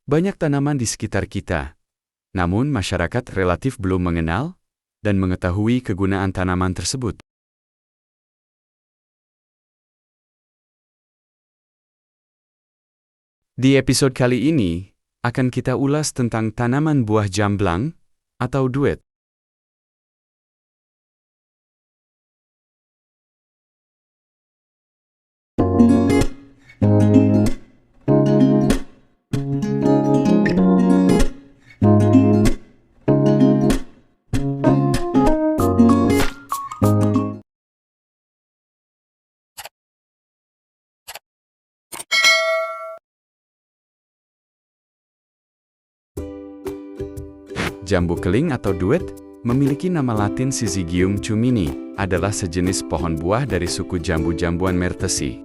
Banyak tanaman di sekitar kita, namun masyarakat relatif belum mengenal dan mengetahui kegunaan tanaman tersebut. Di episode kali ini, akan kita ulas tentang tanaman buah jamblang atau duet. Jambu keling atau duet memiliki nama latin Syzygium cumini, adalah sejenis pohon buah dari suku jambu-jambuan Myrtaceae.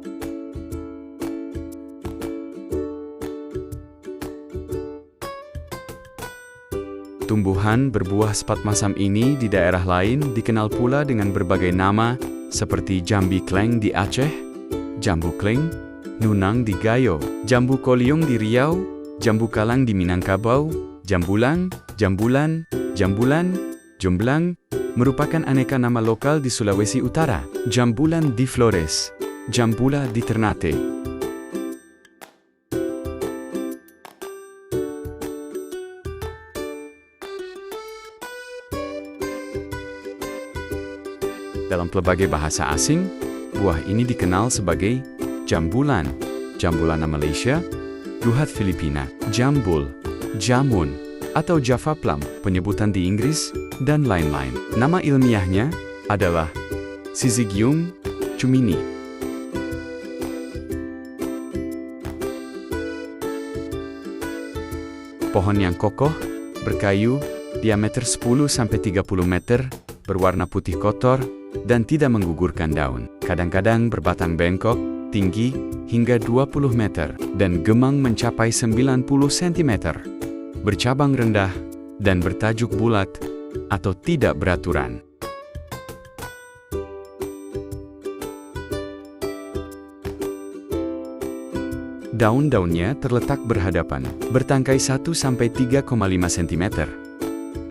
Tumbuhan berbuah sepat masam ini di daerah lain dikenal pula dengan berbagai nama, seperti jambi kleng di Aceh, jambu kleng, nunang di Gayo, jambu koliong di Riau, jambu kalang di Minangkabau, jambulang, jambulan, jambulan, jomblang, merupakan aneka nama lokal di Sulawesi Utara, jambulan di Flores, jambula di Ternate. Dalam pelbagai bahasa asing, buah ini dikenal sebagai jambulan, jambulana Malaysia, duhat Filipina, jambul, jamun, atau Java plum, penyebutan di Inggris, dan lain-lain. Nama ilmiahnya adalah Syzygium cumini. Pohon yang kokoh, berkayu, diameter 10-30 meter, berwarna putih kotor, dan tidak menggugurkan daun. Kadang-kadang berbatang bengkok, tinggi, hingga 20 meter, dan gemang mencapai 90 cm. Bercabang rendah, dan bertajuk bulat, atau tidak beraturan. Daun-daunnya terletak berhadapan, bertangkai 1-3,5 cm.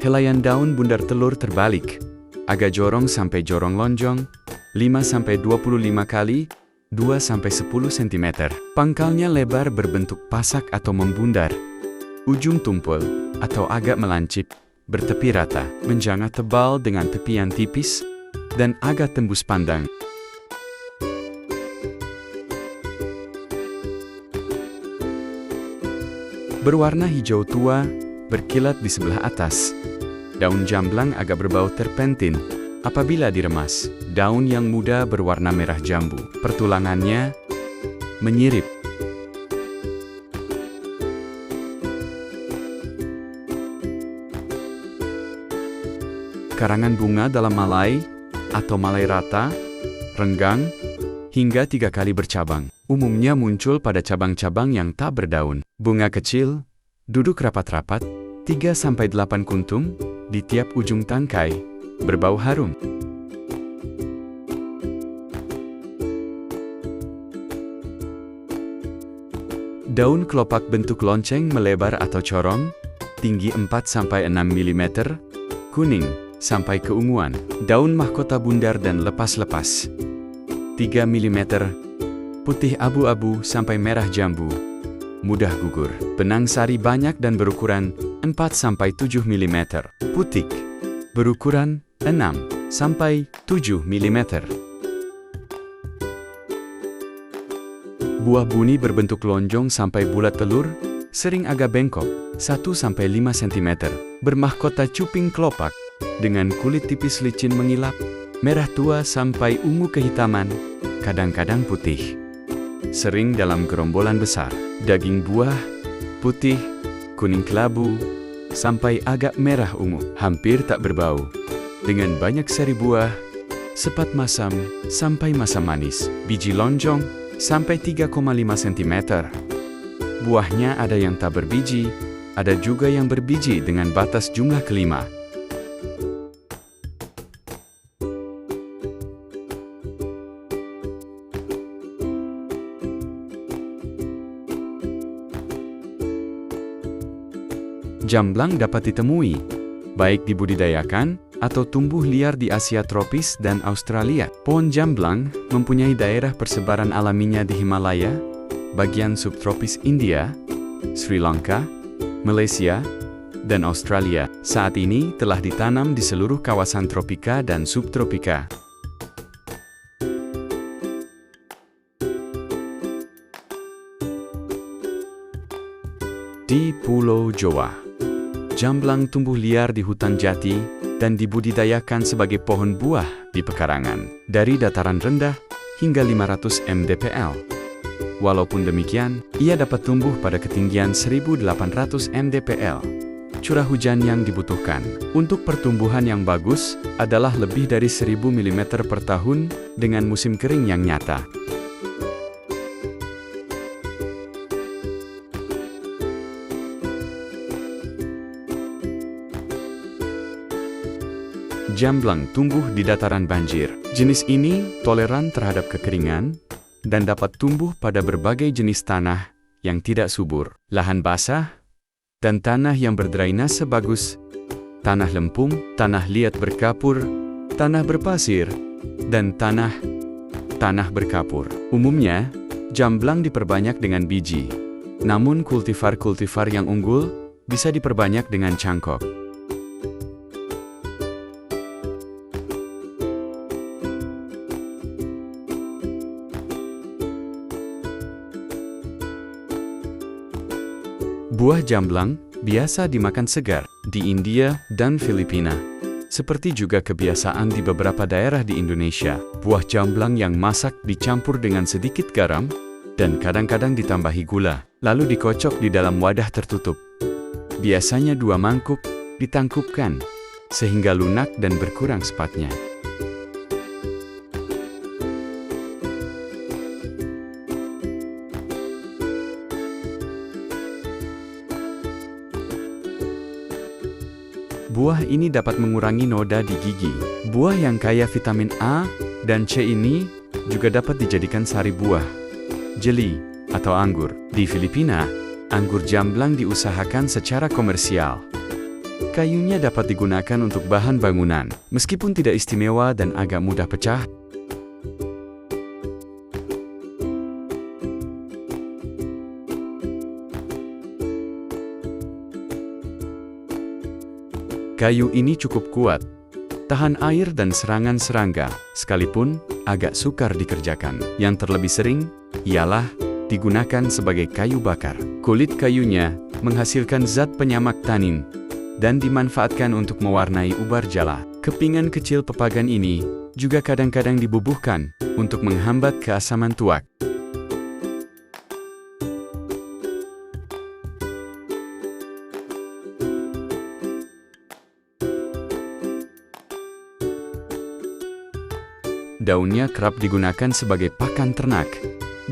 Helaian daun bundar telur terbalik, agak jorong sampai jorong lonjong, 5-25 kali, 2-10 cm. Pangkalnya lebar berbentuk pasak atau membundar. Ujung tumpul, atau agak melancip, bertepi rata, menjangah tebal dengan tepian tipis, dan agak tembus pandang. Berwarna hijau tua, berkilat di sebelah atas. Daun jamblang agak berbau terpentin apabila diremas. Daun yang muda berwarna merah jambu. Pertulangannya menyirip. Karangan bunga dalam malai atau malai rata, renggang, hingga 3 kali bercabang. Umumnya muncul pada cabang-cabang yang tak berdaun. Bunga kecil, duduk rapat-rapat, 3-8 kuntum, di tiap ujung tangkai, berbau harum. Daun kelopak bentuk lonceng melebar atau corong, tinggi 4-6 mm, kuning, sampai keunguan. Daun mahkota bundar dan lepas-lepas, 3 mm, putih abu-abu sampai merah jambu, mudah gugur. Benang sari banyak dan berukuran 4-7 mm. Putik, berukuran 6-7 mm. Buah buni berbentuk lonjong sampai bulat telur, sering agak bengkok, 1-5 cm. Bermahkota cuping kelopak, dengan kulit tipis licin mengilap, merah tua sampai ungu kehitaman, kadang-kadang putih. Sering dalam gerombolan besar. Daging buah, putih, kuning kelabu, sampai agak merah ungu, hampir tak berbau. Dengan banyak seri buah, sepat masam sampai masam manis. Biji lonjong sampai 3,5 cm. Buahnya ada yang tak berbiji, ada juga yang berbiji dengan batas jumlah kelima. Jamblang dapat ditemui, baik dibudidayakan atau tumbuh liar di Asia tropis dan Australia. Pohon jamblang mempunyai daerah persebaran alaminya di Himalaya, bagian subtropis India, Sri Lanka, Malaysia, dan Australia. Saat ini telah ditanam di seluruh kawasan tropika dan subtropika. Di Pulau Jawa, jamblang tumbuh liar di hutan jati dan dibudidayakan sebagai pohon buah di pekarangan, dari dataran rendah hingga 500 mdpl. Walaupun demikian, ia dapat tumbuh pada ketinggian 1800 mdpl. Curah hujan yang dibutuhkan untuk pertumbuhan yang bagus adalah lebih dari 1000 mm per tahun dengan musim kering yang nyata. Jamblang tumbuh di dataran banjir. Jenis ini toleran terhadap kekeringan dan dapat tumbuh pada berbagai jenis tanah yang tidak subur, lahan basah, dan tanah yang berdrainase bagus, tanah lempung, tanah liat berkapur, tanah berpasir, dan tanah berkapur. Umumnya, jamblang diperbanyak dengan biji. Namun kultivar-kultivar yang unggul bisa diperbanyak dengan cangkok. Buah jamblang biasa dimakan segar di India dan Filipina. Seperti juga kebiasaan di beberapa daerah di Indonesia, buah jamblang yang masak dicampur dengan sedikit garam dan kadang-kadang ditambahi gula, lalu dikocok di dalam wadah tertutup. Biasanya 2 mangkuk ditangkupkan sehingga lunak dan berkurang sepatnya. Buah ini dapat mengurangi noda di gigi. Buah yang kaya vitamin A dan C ini juga dapat dijadikan sari buah, jeli, atau anggur. Di Filipina, anggur jamblang diusahakan secara komersial. Kayunya dapat digunakan untuk bahan bangunan, meskipun tidak istimewa dan agak mudah pecah. Kayu ini cukup kuat, tahan air dan serangan serangga, sekalipun agak sukar dikerjakan. Yang terlebih sering ialah digunakan sebagai kayu bakar. Kulit kayunya menghasilkan zat penyamak tanin dan dimanfaatkan untuk mewarnai ubar jala. Kepingan kecil pepagan ini juga kadang-kadang dibubuhkan untuk menghambat keasaman tuak. Daunnya kerap digunakan sebagai pakan ternak.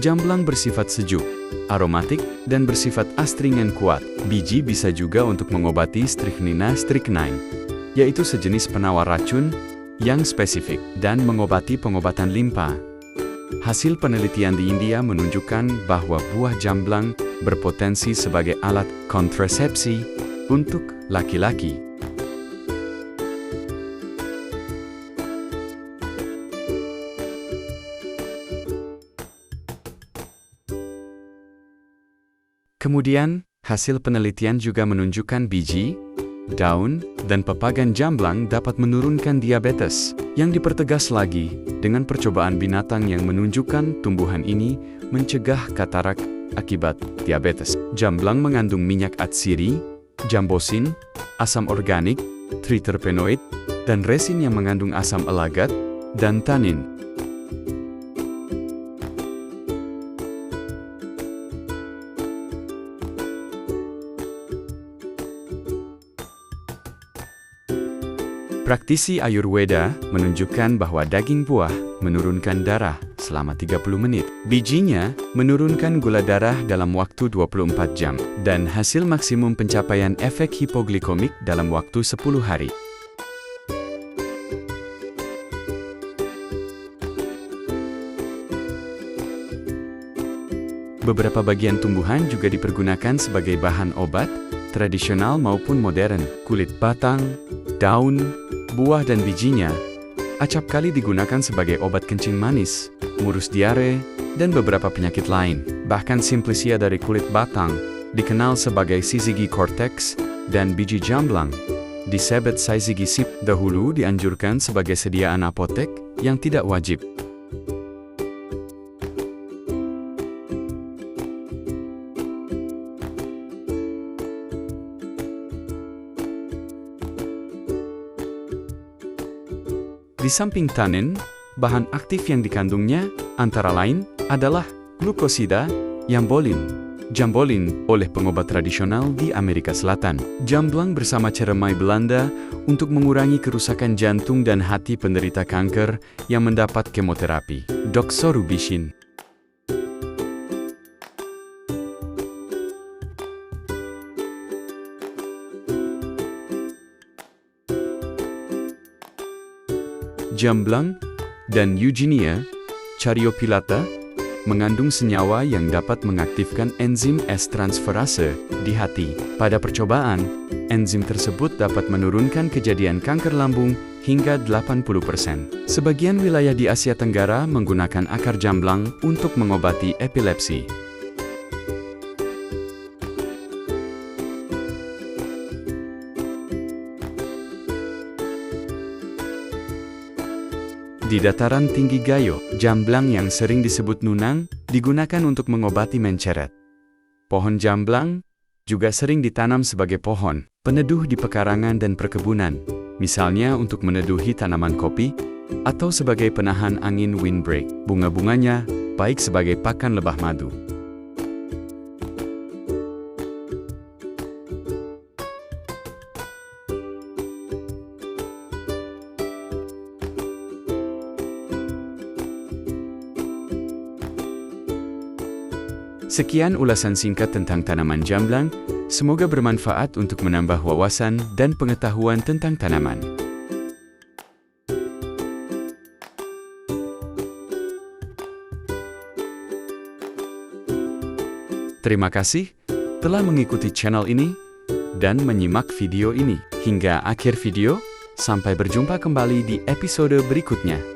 Jamblang bersifat sejuk, aromatik, dan bersifat astringent kuat. Biji bisa juga untuk mengobati strychnina strychnine, yaitu sejenis penawar racun yang spesifik, dan mengobati pengobatan limpa. Hasil penelitian di India menunjukkan bahwa buah jamblang berpotensi sebagai alat kontrasepsi untuk laki-laki. Kemudian, hasil penelitian juga menunjukkan biji, daun, dan pepagan jamblang dapat menurunkan diabetes. Yang dipertegas lagi dengan percobaan binatang yang menunjukkan tumbuhan ini mencegah katarak akibat diabetes. Jamblang mengandung minyak atsiri, jambosin, asam organik, triterpenoid, dan resin yang mengandung asam elagat dan tanin. Praktisi Ayurveda menunjukkan bahwa daging buah menurunkan darah selama 30 menit. Bijinya menurunkan gula darah dalam waktu 24 jam, dan hasil maksimum pencapaian efek hipoglikomik dalam waktu 10 hari. Beberapa bagian tumbuhan juga dipergunakan sebagai bahan obat, tradisional maupun modern, kulit batang, daun, buah dan bijinya, acap kali digunakan sebagai obat kencing manis, ngurus diare, dan beberapa penyakit lain. Bahkan Simplicia dari kulit batang, dikenal sebagai Syzygy cortex, dan biji jamblang, disebut Syzygy sip, dahulu dianjurkan sebagai sediaan apotek yang tidak wajib. Di samping tanin, bahan aktif yang dikandungnya antara lain adalah glukosida, jambolin oleh pengobat tradisional di Amerika Selatan, jamblang bersama ceremai Belanda untuk mengurangi kerusakan jantung dan hati penderita kanker yang mendapat kemoterapi, doxorubicin. Jamblang dan Eugenia caryophyllata mengandung senyawa yang dapat mengaktifkan enzim S-transferase di hati. Pada percobaan, enzim tersebut dapat menurunkan kejadian kanker lambung hingga 80%. Sebagian wilayah di Asia Tenggara menggunakan akar jamblang untuk mengobati epilepsi. Di dataran tinggi Gayo, jamblang yang sering disebut nunang digunakan untuk mengobati menceret. Pohon jamblang juga sering ditanam sebagai pohon peneduh di pekarangan dan perkebunan, misalnya untuk meneduhi tanaman kopi atau sebagai penahan angin windbreak. Bunga-bunganya baik sebagai pakan lebah madu. Sekian ulasan singkat tentang tanaman jamblang, semoga bermanfaat untuk menambah wawasan dan pengetahuan tentang tanaman. Terima kasih telah mengikuti channel ini dan menyimak video ini. Hingga akhir video, sampai berjumpa kembali di episode berikutnya.